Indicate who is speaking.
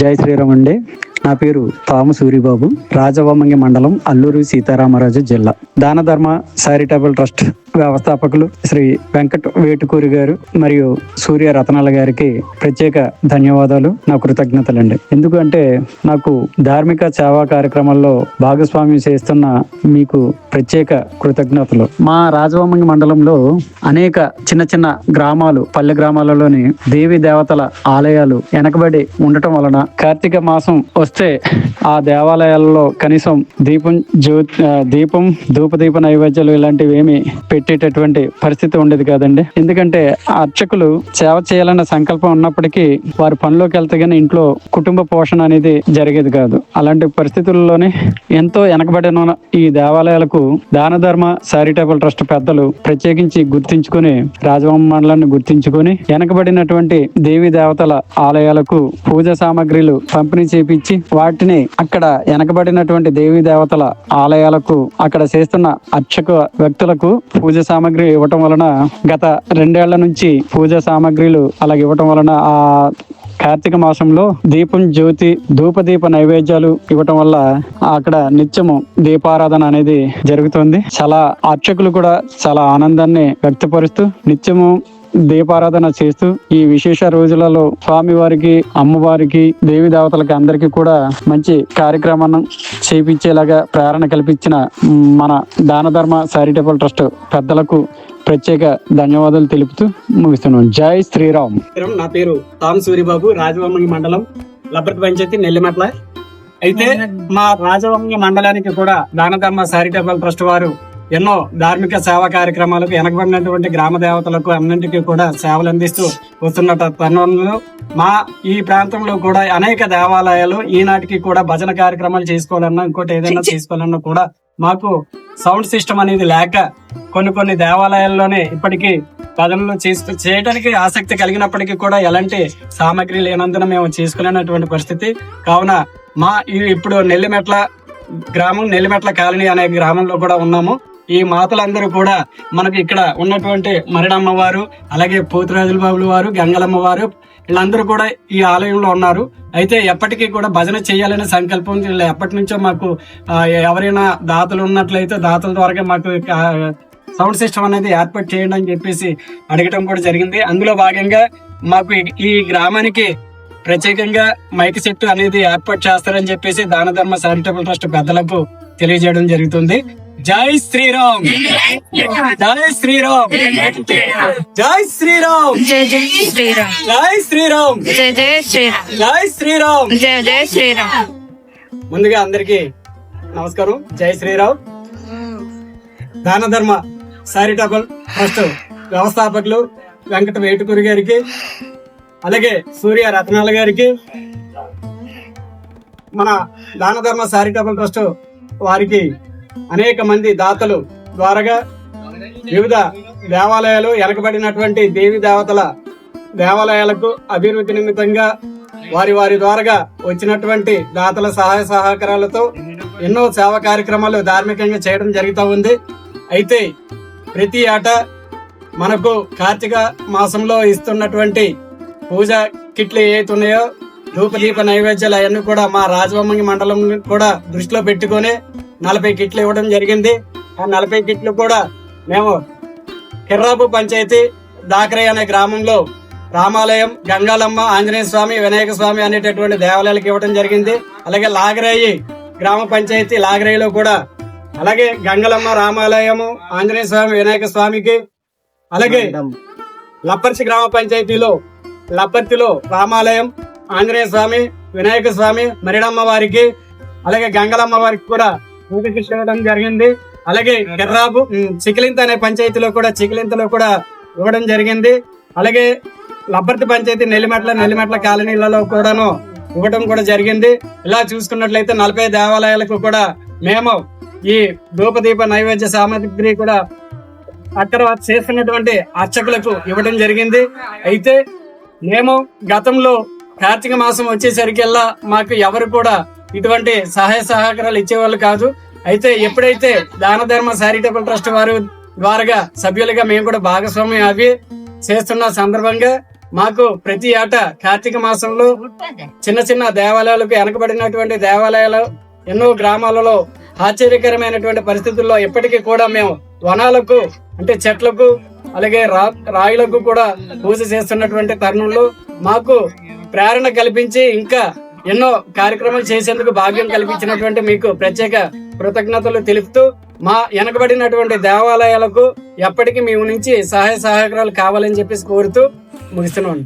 Speaker 1: జై శ్రీరామ్ అండి. నా పేరు తాము సూరిబాబు, రాజవొమ్మంగి మండలం, అల్లూరు సీతారామరాజు జిల్లా. దాన ధర్మ చారిటబుల్ ట్రస్ట్ వ్యవస్థాపకులు శ్రీ వెంకట వేటుకూరి గారు మరియు సూర్య రతనాల గారికి ప్రత్యేక ధన్యవాదాలు, నా కృతజ్ఞతలండి. ఎందుకంటే నాకు ధార్మిక సేవా కార్యక్రమాల్లో భాగస్వామ్యం చేస్తున్న మీకు ప్రత్యేక కృతజ్ఞతలు. మా రాజవొమ్మంగి మండలంలో అనేక చిన్న చిన్న గ్రామాలు, పల్లె గ్రామాలలోని దేవి దేవతల ఆలయాలు వెనకబడి ఉండటం వలన కార్తీక మాసం వస్తే ఆ దేవాలయాల్లో కనీసం దీపం ధూపదీప నైవేద్యాలు ఇలాంటివి ఏమి పెట్టేటటువంటి పరిస్థితి ఉండేది కాదండి. ఎందుకంటే అర్చకులు సేవ చేయాలన్న సంకల్పం ఉన్నప్పటికీ వారి పనిలోకి వెళ్తే గానీ ఇంట్లో కుటుంబ పోషణ అనేది జరిగేది కాదు. అలాంటి పరిస్థితుల్లోనే ఎంతో వెనకబడిన ఈ దేవాలయాలకు దాన ధర్మ చారిటబుల్ ట్రస్ట్ పెద్దలు ప్రత్యేకించి గుర్తించుకుని, రాజవొమ్మంగి మండలాన్ని గుర్తించుకుని వెనకబడినటువంటి దేవి దేవతల ఆలయాలకు పూజా సామాగ్రిలు పంపిణీ చేపించి వాటిని అక్కడ వెనకబడినటువంటి దేవి దేవతల ఆలయాలకు అక్కడ చేస్తున్న అర్చక వ్యక్తులకు పూజ సామాగ్రి ఇవ్వటం వలన గత 2 ఏళ్ల నుంచి పూజా సామాగ్రిలు అలాగే ఇవ్వటం వలన ఆ కార్తీక మాసంలో దీపం జ్యోతి ధూపదీప నైవేద్యాలు ఇవ్వటం వల్ల అక్కడ నిత్యము దీపారాధన అనేది జరుగుతుంది. చాలా అర్చకులు కూడా చాలా ఆనందాన్ని వ్యక్తపరుస్తూ నిత్యము దీపారాధన చేస్తూ ఈ విశేష రోజులలో స్వామి వారికి, అమ్మవారికి, దేవి దేవతలకి అందరికీ కూడా మంచి కార్యక్రమాన్ని చేపించేలాగా ప్రేరణ కల్పించిన మన దాన ధర్మ చారిటబుల్ ట్రస్ట్ పెద్దలకు ప్రత్యేక ధన్యవాదాలు తెలుపుతూ ముగిస్తున్నాను. జై శ్రీరామ్.
Speaker 2: నా పేరు తాము సూరిబాబు, రాజవొమ్మంగి మండలం, లబ్బర్తి పంచాయతీ, నెల్లిమెట్ల. అయితే మా రాజవొమ్మంగి మండలానికి కూడా దాన ధర్మ చారిటబుల్ ట్రస్ట్ వారు ఎన్నో ధార్మిక సేవా కార్యక్రమాలకు వెనకబడినటువంటి గ్రామ దేవతలకు అన్నింటికీ కూడా సేవలు అందిస్తూ వస్తున్న తరుణంలో మా ఈ ప్రాంతంలో కూడా అనేక దేవాలయాలు ఈనాటికి కూడా భజన కార్యక్రమాలు చేసుకోవాలన్నా ఇంకోటి ఏదైనా చేసుకోవాలన్నా కూడా మాకు సౌండ్ సిస్టమ్ అనేది లేక కొన్ని దేవాలయాల్లోనే ఇప్పటికీ భజనలు చేయడానికి ఆసక్తి కలిగినప్పటికీ కూడా ఎలాంటి సామాగ్రి లేనందున మేము చేసుకునేటువంటి పరిస్థితి. కావున మా ఇప్పుడు నెల్లిమెట్ల గ్రామం, నెల్లిమెట్ల కాలనీ అనే గ్రామంలో కూడా ఉన్నాము. ఈ మాతలందరూ కూడా మనకు ఇక్కడ ఉన్నటువంటి మరిడమ్మ వారు, అలాగే పోతురాజుల బాబుల వారు, గంగలమ్మ వారు, వీళ్ళందరూ కూడా ఈ ఆలయంలో ఉన్నారు. అయితే ఎప్పటికీ కూడా భజన చేయాలనే సంకల్పం ఎప్పటి నుంచో మాకు ఎవరైనా దాతలు ఉన్నట్లయితే దాతల ద్వారా మాకు సౌండ్ సిస్టమ్ అనేది ఏర్పాటు చేయండి అని చెప్పేసి అడగటం కూడా జరిగింది. అందులో భాగంగా మాకు ఈ గ్రామానికి ప్రత్యేకంగా మైక్ సెట్ అనేది ఏర్పాటు చేస్తారని చెప్పేసి దాన ధర్మ చారిటబుల్ ట్రస్ట్ పెద్దలకు తెలియజేయడం జరుగుతుంది. జై శ్రీరామ్, జై శ్రీరామ్, జై శ్రీరామ్,
Speaker 3: జై శ్రీరామ్,
Speaker 2: జై శ్రీరామ్,
Speaker 3: జై శ్రీరామ్,
Speaker 2: జై శ్రీరామ్,
Speaker 3: జై శ్రీరామ్.
Speaker 2: ముందుగా అందరికి నమస్కారం. జై శ్రీరామ్. దాన ధర్మ చారిటబుల్ ట్రస్ట్ వ్యవస్థాపకులు వెంకట వేటుకూరి గారికి, అలాగే సూర్య రతనాల గారికి, మన దాన ధర్మ చారిటబుల్ ట్రస్ట్ వారికి అనేక మంది దాతలు ద్వారా వివిధ దేవాలయాలు వెనకబడినటువంటి దేవి దేవతల దేవాలయాలకు అభివృద్ధి నిమిత్తంగా వారి ద్వారా వచ్చినటువంటి దాతల సహాయ సహకారాలతో ఎన్నో సేవా కార్యక్రమాలు ధార్మికంగా చేయడం జరుగుతూ ఉంది. అయితే ప్రతి ఏటా మనకు కార్తీక మాసంలో ఇస్తున్నటువంటి పూజా కిట్లు ఏవైతే ఉన్నాయో, ధూపదీప నైవేద్యాలు అవన్నీ కూడా మా రాజవొమ్మంగి మండలం కూడా దృష్టిలో పెట్టుకొని 40 కిట్లు ఇవ్వడం జరిగింది. ఆ 40 కిట్లు కూడా మేము కిర్రాపు పంచాయతీ దాకరై అనే గ్రామంలో రామాలయం, గంగాలమ్మ, ఆంజనేయ స్వామి, వినాయక స్వామి అనేటటువంటి దేవాలయాలకు ఇవ్వడం జరిగింది. అలాగే లాగరాయి గ్రామ పంచాయతీ లాగరాయిలో కూడా అలాగే గంగలమ్మ, రామాలయము, ఆంజనేయ స్వామి, వినాయక స్వామికి, అలాగే లప్పర్చి గ్రామ పంచాయతీలో లప్పర్తిలో రామాలయం, ఆంజనేయ స్వామి, వినాయక స్వామి, మరిడమ్మ వారికి, అలాగే గంగలమ్మ వారికి కూడా పూజకి చేయడం జరిగింది. అలాగే కెర్రాబు చికిలింత అనే పంచాయతీలో కూడా చికిలింతలో కూడా ఇవ్వడం జరిగింది. అలాగే లబ్బర్తి పంచాయతీ నెల్లిమెట్ల కాలనీలలో కూడాను ఇవ్వడం కూడా జరిగింది. ఇలా చూసుకున్నట్లయితే 40 దేవాలయాలకు కూడా మేము ఈ ధూపదీప నైవేద్య సామాగ్రి కూడా అక్కడ చేస్తున్నటువంటి అర్చకులకు ఇవ్వడం జరిగింది. అయితే మేము గతంలో కార్తీక మాసం వచ్చేసరికల్లా మాకు ఎవరు కూడా ఇటువంటి సహాయ సహకారాలు ఇచ్చేవాళ్ళు కాదు. అయితే ఎప్పుడైతే దాన ధర్మ చారిటబుల్ ట్రస్ట్ వారు ద్వారా సభ్యులుగా మేము కూడా భాగస్వామ్యం అవి చేస్తున్న సందర్భంగా మాకు ప్రతి ఏటా కార్తీక మాసంలో చిన్న చిన్న దేవాలయాలకు వెనకబడినటువంటి దేవాలయాలు ఎన్నో గ్రామాలలో ఆశ్చర్యకరమైనటువంటి పరిస్థితుల్లో ఇప్పటికీ కూడా మేము వనాలకు అంటే చెట్లకు అలాగే రాయులకు కూడా పూజ చేస్తున్నటువంటి తరుణంలో మాకు ప్రేరణ కల్పించి ఇంకా ఎన్నో కార్యక్రమాలు చేసేందుకు భాగ్యం కల్పించినటువంటి మీకు ప్రత్యేక కృతజ్ఞతలు తెలుపుతూ మా వెనకబడినటువంటి దేవాలయాలకు ఎప్పటికీ మీ నుంచి సహాయ సహకారాలు కావాలని చెప్పేసి కోరుతూ ముగిస్తున్నాను.